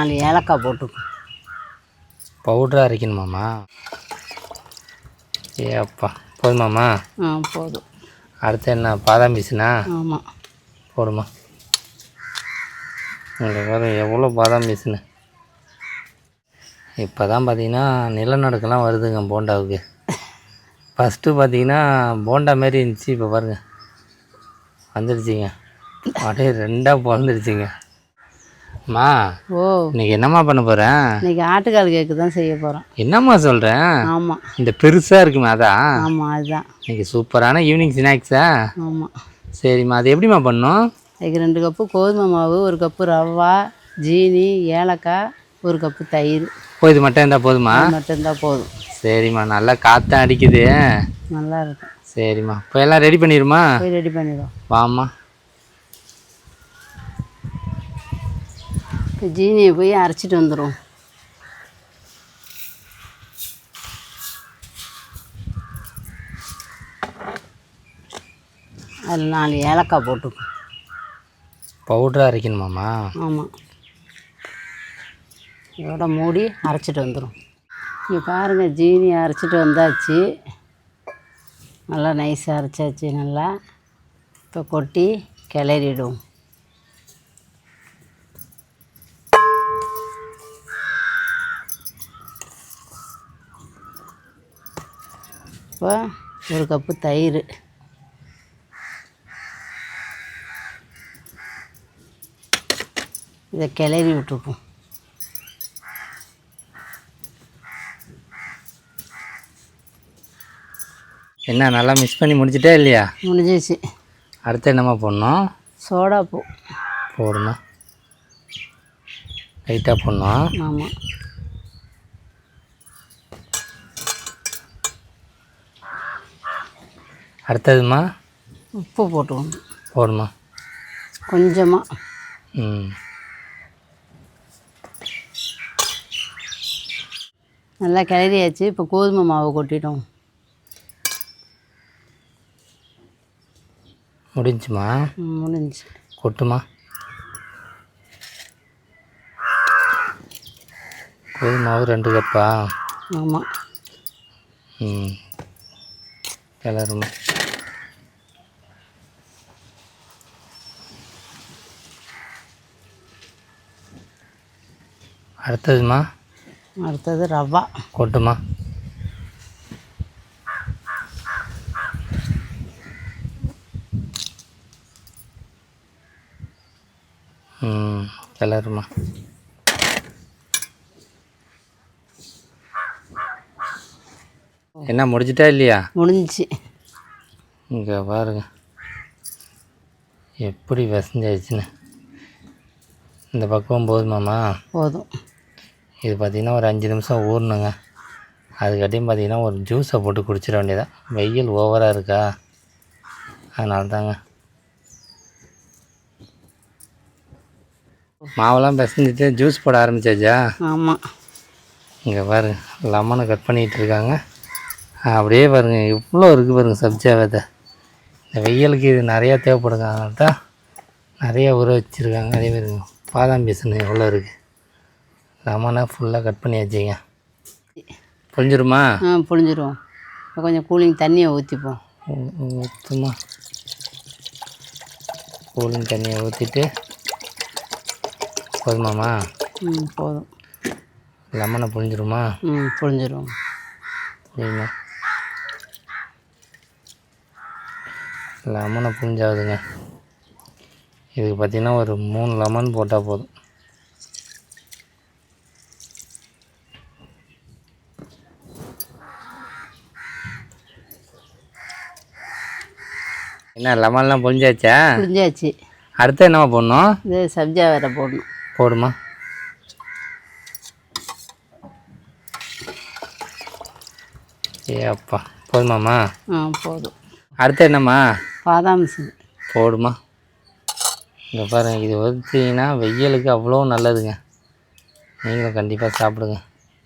4 ஏலக்காய் போட்டுக்கும். பவுடராக அரைக்கணுமாம்மா? ஏ அப்பா, போதுமாம்மா? போதும். அடுத்து என்ன, பாதாம் பீஸுனா? ஆமாம், போடுமா. இங்கே வேறு எவ்வளோ பாதாம் பீஸுன்னு. இப்போ தான் பார்த்தீங்கன்னா நிலநடுக்கெல்லாம் வருதுங்க போண்டாவுக்கு. ஃபஸ்ட்டு பார்த்தீங்கன்னா போண்டா மாரி இருந்துச்சு, இப்போ பாருங்கள் வந்துடுச்சிங்க, அப்படியே 2ஆக பிறந்துடுச்சிங்க. அம்மா, இன்னைக்கு என்னம்மா பண்ண போகிறேன்? இன்னைக்கு ஆட்டுக்கால் கேக்கு தான் செய்ய போகிறேன். என்னம்மா சொல்கிறேன்? ஆமாம், இந்த பெருசாக இருக்குமா அதான்? ஆமாம், அதுதான் இன்னைக்கு சூப்பரான ஈவினிங் ஸ்நாக்ஸா? ஆமாம். சரிம்மா, அது எப்படிம்மா பண்ணணும்? அதுக்கு 2 கப்பு கோதுமை மாவு, 1 கப்பு ரவா, ஜீனி, ஏலக்காய், 1 கப்பு தயிர். இது மட்டும் இருந்தால் போதுமா? மட்டும் இருந்தால் போதும். சரிம்மா, நல்லா காற்று அடிக்குது, நல்லா இருக்கும். சரிம்மா, இப்போ எல்லாம் ரெடி பண்ணிடுமா? போய் ரெடி பண்ணிடும். வாம்மா. இப்போ ஜீனியை போய் அரைச்சிட்டு வந்துடும். அதில் 4 ஏலக்காய் போட்டுக்கும். பவுடராக அரைக்கணுமாம்மா? ஆமாம், இதோட மூடி அரைச்சிட்டு வந்துடும். இங்கே பாருங்கள், ஜீனி அரைச்சிட்டு வந்தாச்சு, நல்லா நைஸாக அரைச்சாச்சு. நல்லா இப்போ கொட்டி கிளறிடும். இப்போ 1 கப்பு தயிர், இதை கிளறி விட்டுப்போம். என்ன நல்லா மிக்ஸ் பண்ணி முடிச்சிட்டே இல்லையா? முடிஞ்சிச்சு. அடுத்து என்னம்மா போடணும்? சோடா போடணும், லைட்டாக போடணும். ஆமாம், அடுத்ததுமா உப்பு போட்டுக்கணும். போடணும் கொஞ்சமாக. நல்லா கிளறியாச்சு. இப்போ கோதுமை மாவு கொட்டிட்டோம். முடிஞ்சுமா? முடிஞ்சு. கொட்டுமா. கோதுமை மாவு 2 கப்பா? ஆமாம். கிளறுமா. அடுத்ததுமா? அடுத்தது ரவா கொட்டுமா. கிளறுமா. என்ன முடிஞ்சிட்டா இல்லையா? முடிஞ்சிச்சு. இங்கே பாருங்க எப்படி விசஞ்சாயிடுச்சுன்னு. இந்த பக்கம் போதுமாம்மா? போதும். இது பார்த்திங்கன்னா ஒரு 5 நிமிஷம் ஊறணுங்க. அதுக்காட்டியும் பார்த்திங்கன்னா ஒரு ஜூஸை போட்டு குடிச்சிட வேண்டியதான். வெயில் ஓவராக இருக்கா, அதனால தாங்க. மாவெல்லாம் பிசைஞ்சிட்டு ஜூஸ் போட ஆரம்பிச்சாச்சா? ஆமாம். இங்கே பாருங்க, லெமனை கட் பண்ணிகிட்டு இருக்காங்க. அப்படியே பாருங்கள் இவ்வளோ இருக்குது பாருங்கள் சப்ஜா விதை. இந்த வெயிலுக்கு இது நிறையா தேவைப்படுங்க, அதனால தான் நிறையா ஊற வச்சுருக்காங்க. அதே மாதிரி பாதாம் பீசன் எவ்வளோ இருக்குது. லெமனை ஃபுல்லாக கட் பண்ணி வச்சுங்க. புரிஞ்சிருமா? புரிஞ்சிடும். கொஞ்சம் கூலிங் தண்ணியை ஊற்றிப்போம். ஊற்றுமா. கூலிங் தண்ணியை ஊற்றிட்டு போதுமாம்மா? போதும். லெமனை புரிஞ்சிருமா? புரிஞ்சிடும். சரிங்க, லெமனை புரிஞ்சாகுதுங்க. இதுக்கு பார்த்திங்கன்னா ஒரு 3 லெமன் போட்டால் போதும். என்ன லெமன்லாம் புரிஞ்சாச்சா? புரிஞ்சாச்சு. அடுத்து என்னம்மா போடணும்? இது சப்ஜா வேற போடணும். போடுமா. ஏ அப்பா, போதுமாம்மா? போதும். அடுத்து என்னம்மா? பாதாம் போடுமா. இங்கே பாருங்கள், இது ஒதுச்சிங்கன்னா வெயிலுக்கு அவ்வளோ நல்லதுங்க. நீங்களும் கண்டிப்பாக சாப்பிடுங்க.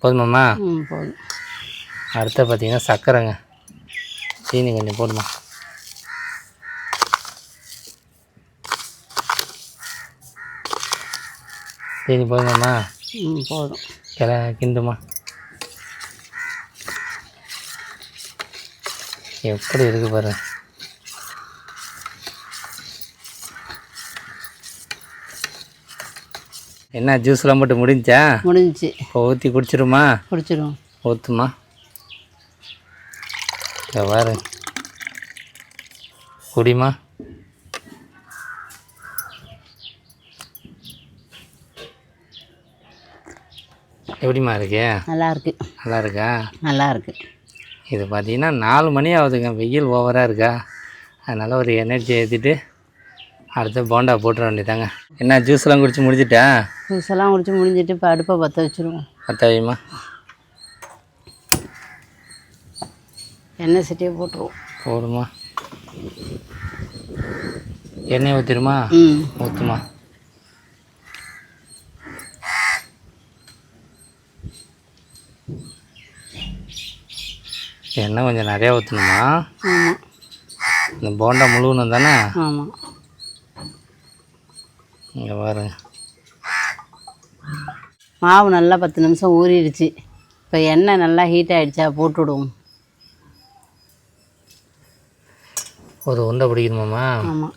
போதுமாம்மா? போதும். அடுத்த பார்த்தீங்கன்னா சர்க்கரைங்க. சீனி கொஞ்சம் போடுமா. சீனி போதுமாம்மா? போதும். கிண்டுமா. எப்படி இருக்கு பாரு. என்ன ஜூஸ்லாம் போட்டு முடிஞ்சா? முடிஞ்சிச்சு. இப்போ ஊற்றி குடிச்சிருமா? குடிச்சிடும். ஊற்றுமா. பாரு குடிமா. எப்படிம்மா இருக்கு? நல்லா இருக்கு. நல்லா இருக்கா? நல்லா இருக்கு. இது பார்த்தீங்கன்னா 4 மணி ஆகுதுங்க. வெயில் ஓவராக இருக்கா, அதனால் ஒரு எனர்ஜி ஏற்றிட்டு அடுத்து போண்டா போட்டுற வேண்டியதாங்க. என்ன ஜூஸ்லாம் குடிச்சு முடிஞ்சிட்டா? ஜூஸெல்லாம் குடிச்சு முடிஞ்சிட்டு இப்போ அடுப்பை பற்ற வச்சுருவோம். பற்ற வைமா. எண்ணெய் சட்டியை போட்டுருவோம். போடுமா. எண்ணெய் ஊற்றிடுமா? ஊற்றுமா. எண்ணெய் கொஞ்சம் நிறையா ஊற்றணுமா? ஆமாம். இந்த போண்டா முழுவணும் தானே? ஆமாம். இங்கே பாருங்க, மாவு நல்லா 10 நிமிஷம் ஊறிடுச்சு. இப்போ எண்ணெய் நல்லா ஹீட் ஆகிடுச்சா போட்டு விடுவோம். ஒரு உருண்டை பிடிக்கணுமாம்மா? ஆமாம்.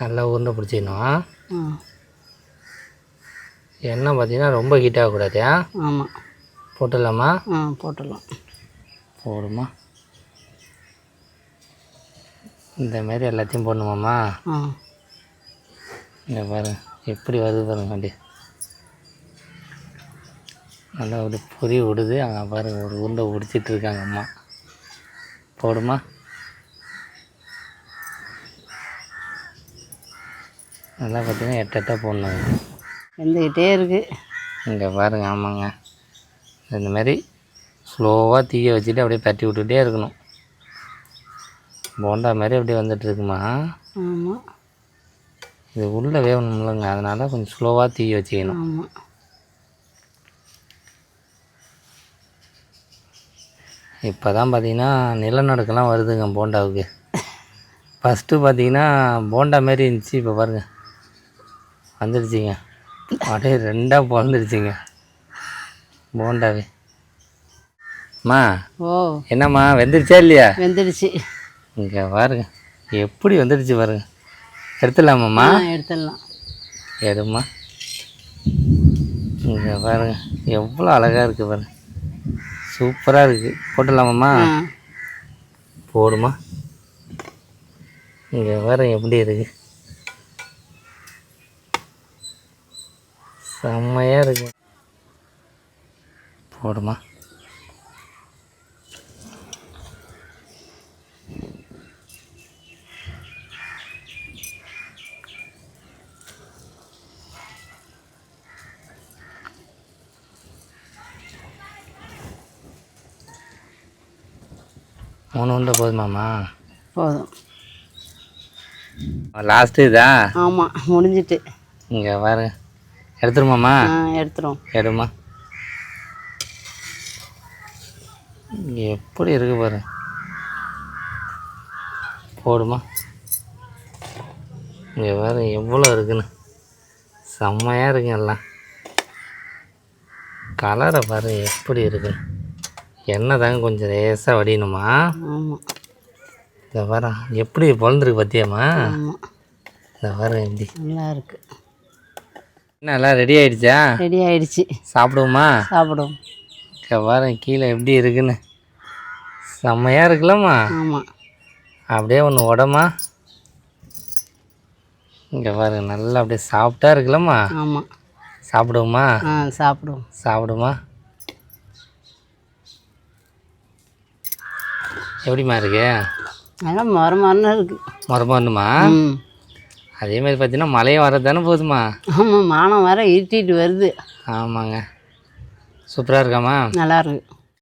நல்லா உருண்டை பிடிச்சிக்கணும். எண்ணெய் பார்த்தீங்கன்னா ரொம்ப ஹீட் ஆகக்கூடாது. ஆமாம். போட்டுடலாமா? போட்டுடலாம். போடுமா. இந்தமாரி எல்லாத்தையும் போடணுமாம்மா? இங்கே பாருங்க எப்படி வருது பாருங்க. அப்படி நல்லா ஒரு பொறி விடுது. அங்கே பாருங்க ஒரு உருண்டை உடிச்சிட்டு இருக்காங்க அம்மா. போடுமா. நல்லா பார்த்தீங்கன்னா எட்டா போடணும். வெந்துக்கிட்டே இருக்குது. இங்கே பாருங்க. ஆமாங்க, இந்தமாரி ஸ்லோவாக தீயை வச்சுட்டு அப்படியே தட்டி விட்டுக்கிட்டே இருக்கணும். போண்டா மாதிரி அப்படியே வந்துட்டுருக்குமா. ஆமாம். இது உள்ளே வேகணும்லங்க, அதனால் கொஞ்சம் ஸ்லோவாக தீயை வச்சுக்கணும். ஆமாம். இப்போ தான் பார்த்தீங்கன்னா நிலநடுக்கெல்லாம் வருதுங்க போண்டாவுக்கு. ஃபஸ்ட்டு பார்த்தீங்கன்னா போண்டா மாரி இருந்துச்சு, இப்போ பாருங்கள் வந்துடுச்சிங்க. அப்படியே 2ஆக பிறந்துடுச்சிங்க போண்டாவே. அம்மா என்னம்மா வெந்துடுச்சா இல்லையா? வெந்துடுச்சு. இங்கே பாருங்க எப்படி வந்துடுச்சு பாருங்க. எடுத்துடலாமாம்மா? எடுத்துடலாம். எடுமா. இங்கே பாருங்க எவ்வளோ அழகாக இருக்குது பாருங்க. சூப்பராக இருக்குது. போட்டுடலாமாம்மா? போடுமா. இங்கே பாருங்க எப்படி இருக்குது. செம்மையாக இருக்கு. போடுமா. மூணு உண்டை போதுமாம்மா? போதும். லாஸ்ட்டு இதா? ஆமாம், முடிஞ்சிட்டு. இங்கே பாருங்க எடுத்துருமாம்மா? எடுத்துரும். எடுமா. எப்படி இருக்கு பாரு. போடுமா. இங்கே பாரு எவ்வளோ இருக்குன்னு. செம்மையாக இருக்குங்க எல்லாம். கலரை பாரு எப்படி இருக்குன்னு. எண்ணெய் தாங்க கொஞ்சம் லேசாக வடியணுமா? ஆமாம். இந்த பாரு எப்படி பொழந்துருக்கு பார்த்தியாம்மா? ஆமாம். இந்த பாரு எப்படி நல்லா இருக்கு. என்ன எல்லாம் ரெடி ஆகிடுச்சா? ரெடி ஆகிடுச்சு. சாப்பிடுவோமா? சாப்பிடுவோம். இங்கே பாரு கீழே எப்படி இருக்குன்னு. செம்மையாக இருக்குல்லம்மா? ஆமாம். அப்படியே ஒன்று உடமா. இங்கே பாருங்க நல்லா அப்படியே சாப்பிட்டா இருக்குல்லம்மா? ஆமாம். சாப்பிடுவோமா? சாப்பிடுவோம். சாப்பிடுமா. எப்படிம்மா இருக்கு? நல்லா மரமரன்னு இருக்கு. மரமரணுமா? அதேமாதிரி பார்த்தீங்கன்னா மழையும் வரது தானே போதுமா? ஆமாம், மானம் வர இருட்டிட்டு வருது. ஆமாங்க. சூப்பராக இருக்காம்மா? நல்லா இருக்கு.